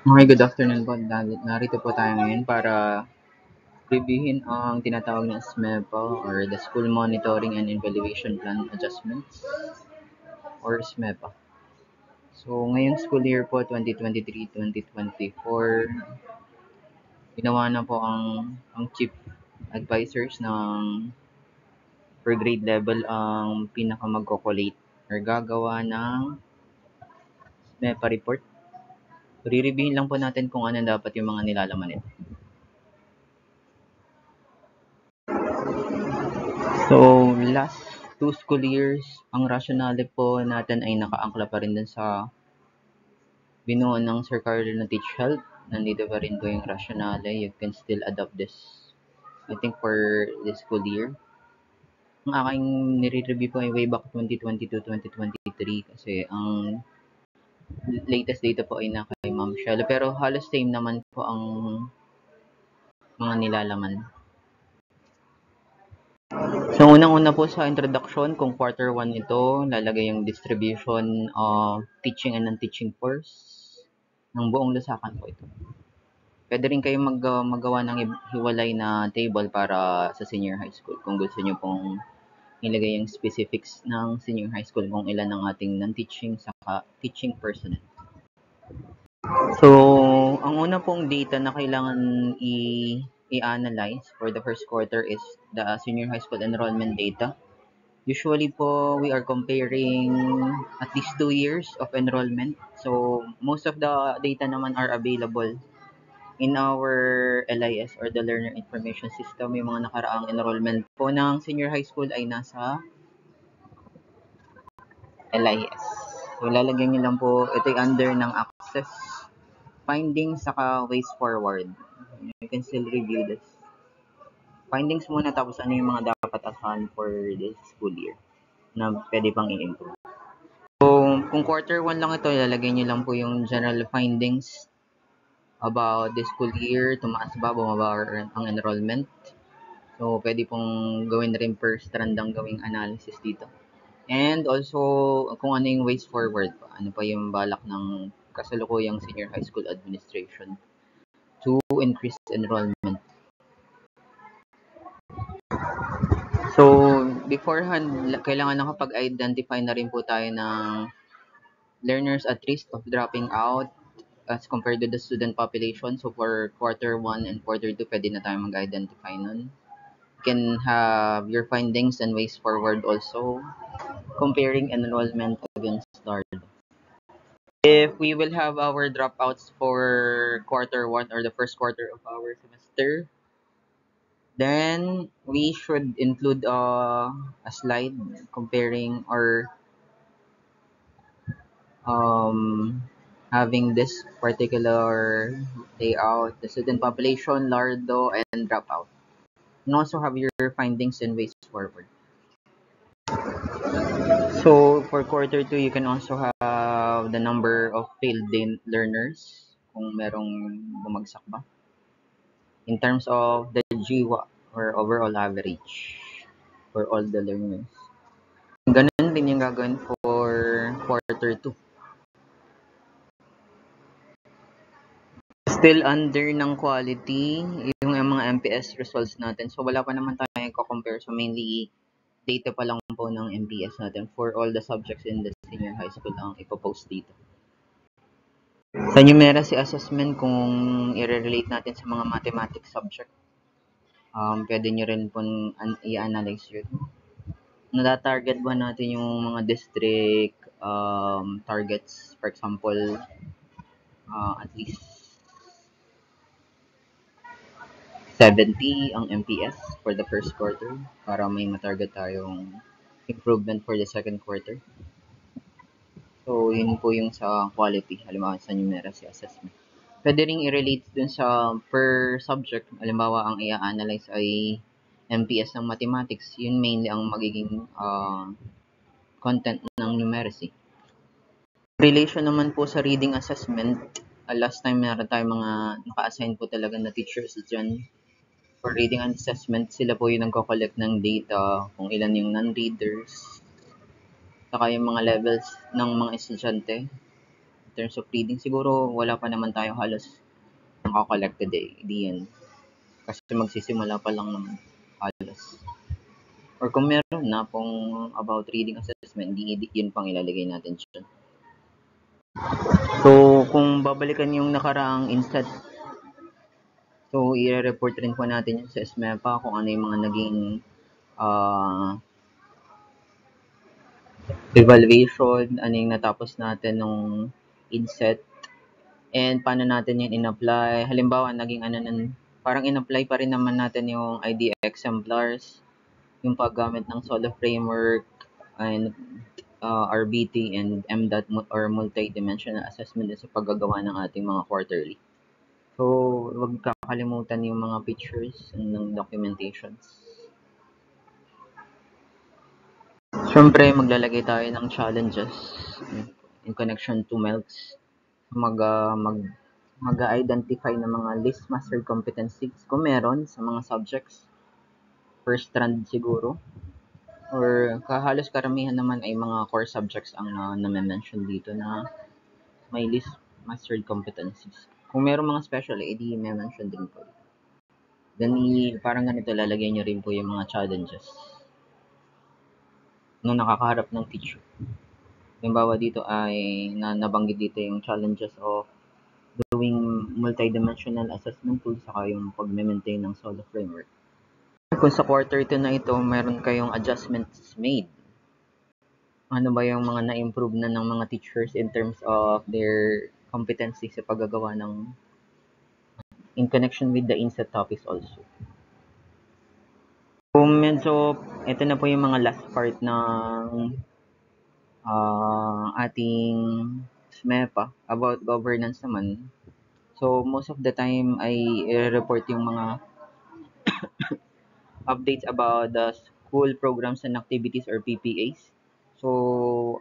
Okay, good afternoon po. Narito po tayo ngayon para reviewin ang tinatawag na SMEPA or the School Monitoring and Evaluation Plan Adjustments or SMEPA. So, ngayong school year po 2023-2024, ginawa na po ang chief advisors ng per grade level ang pinaka magko-collate or gagawa ng SMEPA report. So, re-reviewin lang po natin kung ano dapat yung mga nilalaman nito. So, last 2 school years, ang rationale po natin ay nakaangkla pa rin dun sa binuo ng Sir Carlo na Teach Health. Nandito pa rin po yung rationale. You can still adopt this, I think, for this school year. Ang aking nire-review po ay way back 2022-2023 kasi ang latest data po ay na kay Ma'am Shelo. Pero halos same naman po ang mga nilalaman. So, unang-una po sa introduction, kung quarter 1 ito, lalagay yung distribution of teaching and non-teaching course ng buong lusakan po ito. Pwede rin kayong magawa ng hiwalay na table para sa senior high school kung gusto nyo pong ilagay yung specifics ng senior high school kung ilan ang ating non-teaching saka teaching personnel. So, ang una pong data na kailangan i-analyze for the first quarter is the senior high school enrollment data. Usually po, we are comparing at least 2 years of enrollment. So, most of the data naman are available in our LIS or the Learner Information System. Yung mga nakaraang enrollment po ng senior high school ay nasa LIS. So, lalagyan nyo lang po, ito ay under ng access, findings, saka ways forward. You can still review this. Findings muna, tapos ano yung mga dapat asahan for this school year na pwede pang i-improve. So, kung quarter 1 lang ito, ilalagay nyo lang po yung general findings about this school year, tumaas ba, bumaba ang enrollment. So, pwede pong gawin na rin per strand ang gawing analysis dito. And also, kung ano yung ways forward pa. Ano pa yung balak ng kasalukuyang senior high school administration to increase enrollment. So, beforehand, kailangan nakapag-identify na rin po tayo ng learners at risk of dropping out as compared to the student population. So, for quarter 1 and quarter 2, pwede na tayo mag-identify nun. You can have your findings and ways forward also, comparing enrollment against start. If we will have our dropouts for quarter 1 or the first quarter of our semester, then we should include a slide comparing or having this particular layout, the student population, LARDO, and dropout. And also have your findings and ways forward. So for quarter 2, you can also have the number of failed learners kung merong bumagsak ba. In terms of the GWA or overall average for all the learners. Ganun din yung gagawin for quarter 2. Still under ng quality yung mga MPS results natin. So wala pa naman tayong compare. So mainly data pa lang po ng MPS natin for all the subjects in the senior high school ang ipopost dito. Sa numeracy assessment, kung i-relate natin sa mga mathematics subject, pwede nyo rin po i-analyze yun. Nada-target ba natin yung mga district targets? For example, at least 70 ang MPS for the first quarter para may matarget tayong improvement for the second quarter. So, yun po yung sa quality, halimbawa sa numeracy assessment. Pwede rin i-relate dun sa per subject, halimbawa ang i-analyze ay MPS ng mathematics, yun mainly ang magiging content ng numeracy. Relation naman po sa reading assessment, last time meron tayong mga naka-assign po talaga na teachers dyan. For reading assessment, sila po yung nagko-collect ng data, kung ilan yung non-readers, saka yung mga levels ng mga estudyante. terms of reading, siguro wala pa naman tayo halos makakollect today. Di yan. Kasi magsisimula pa lang naman halos. Or kung meron na pong about reading assessment, di yun pang ilalagay natin dyan. So, kung babalikan yung nakaraang inset, so i-report rin po natin yun sa SMEPA kung ano yung mga naging evaluation, ano yung natapos natin nung inset, and paano natin yun in-apply. Halimbawa, parang in-apply pa rin naman natin yung ID exemplars, yung paggamit ng SOLO framework, and RBT and MDOT or multi-dimensional assessment sa paggagawa ng ating mga quarterly. So, huwag kakalimutan yung mga pictures ng documentations. Siyempre, maglalagay tayo ng challenges in connection to MELCs. Mag-identify ng mga least mastered competencies kung meron sa mga subjects. First strand siguro. Or halos karamihan naman ay mga core subjects ang na-mention dito na may least mastered competencies. Kung meron mga special, edi may mention din po. Then, parang ganito, lalagay nyo rin po yung mga challenges nung nakakaharap ng teacher. Halimbawa dito ay nabanggit dito yung challenges of doing multidimensional assessment tools saka yung pag-maintain ng SOLO framework. Kung sa quarter 2 na ito, meron kayong adjustments made. Ano ba yung mga na-improve na ng mga teachers in terms of their competency sa paggagawa ng in connection with the inset topics also. So, medyo, ito na po yung mga last part ng ating SMEPA about governance naman. So, most of the time ay i-report yung mga updates about the school programs and activities or PPAs. So,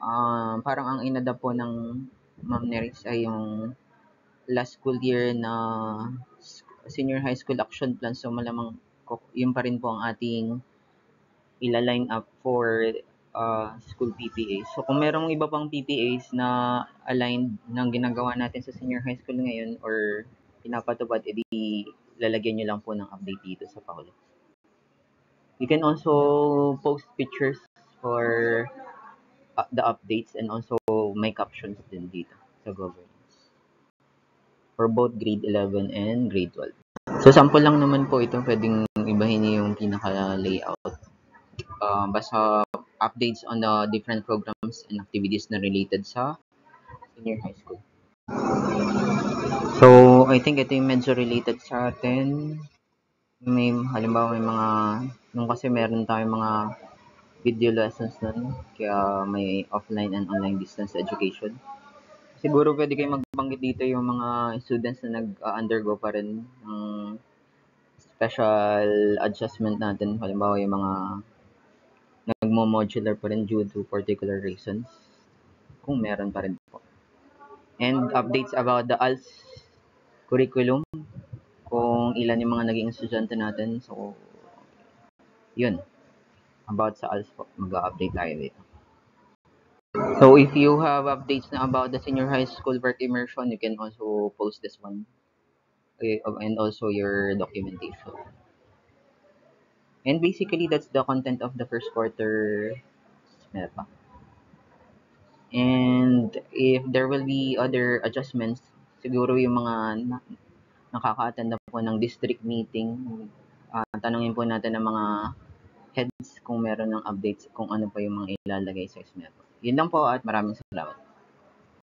parang ang inadapt po ng Ma'am Neris ay yung last school year na senior high school action plan. So, malamang yun pa rin po ang ating ila-line up for school PPAs. So, kung merong iba pang PPAs na aligned ng ginagawa natin sa senior high school ngayon or pinapatupad, edi lalagyan nyo lang po ng update dito sa Paulo. You can also post pictures for the updates and also may captions din dito sa governance for both grade 11 and grade 12. So, sample lang naman po ito. Pwedeng ibahin niyo yung pinaka-layout. Basta updates on the different programs and activities na related sa senior high school. So, I think ito yung medyo related sa atin. Halimbawa, may mga, nung kasi meron tayong mga video lessons nun, kaya may offline and online distance education. Siguro pwede kayong magbanggit dito yung mga students na nag-undergo pa rin ng special adjustment natin. Halimbawa, yung mga nagmo-modular pa rin due to particular reasons. Kung meron pa rin po. And updates about the ALS curriculum. Kung ilan yung mga naging estudyante natin. So, yun. About sa ALS po. Mag-update tayo dito. So, if you have updates na about the senior high school work immersion, you can also post this one. And also your documentation. And basically, that's the content of the first quarter SMEPA. And if there will be other adjustments, siguro yung mga nakaka-attend na po ng district meeting, tanungin po natin ng mga heads kung meron ng updates kung ano pa yung mga ilalagay sa SMEPA. Yun lang po at maraming salamat.